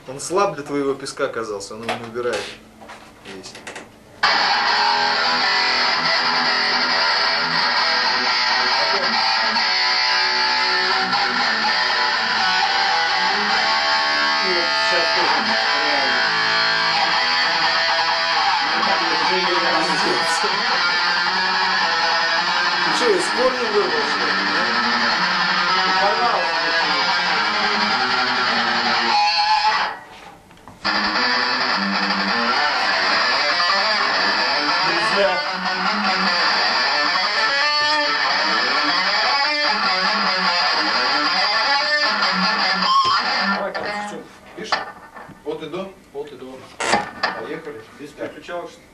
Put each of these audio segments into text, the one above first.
Он слаб для твоего песка оказался, он его не убирает весь. Ты что, из корня вырвал, что ли? Порвал. Нельзя. Давай, короче, что? Видишь? Вот и до. Вот и до. Поехали. Здесь переключалок, что ли?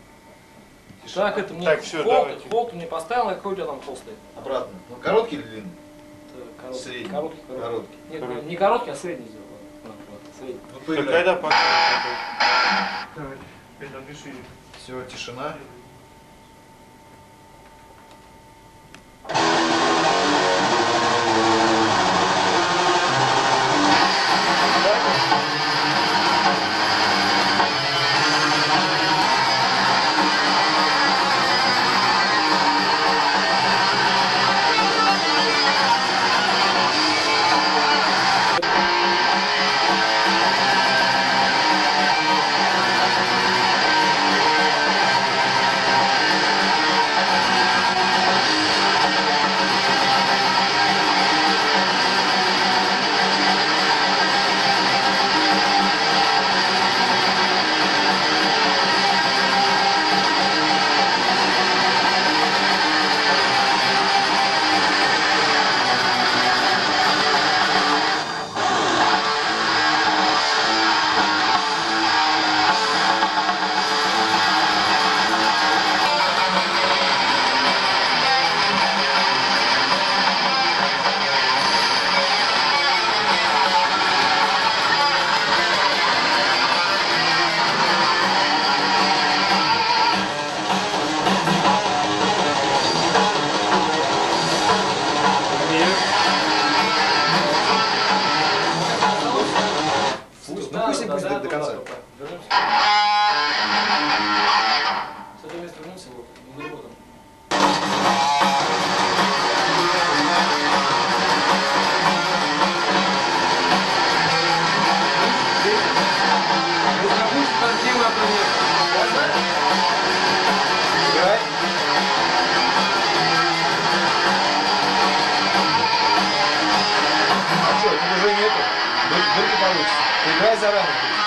Так, это мне так, все, холт мне поставил, какой у тебя там холст стоит? Обратно. Ну, короткий или длинный? Короткий. Средний. Короткий. Нет, не короткий, а средний сделал. Средний. Ну, поиграй. Когда напиши. Все, тишина. Ну пусть не до конца. С этого места вернулся, вот, не далеко там. Играй. А что, это уже нету? Дырки получится. Играй заранее.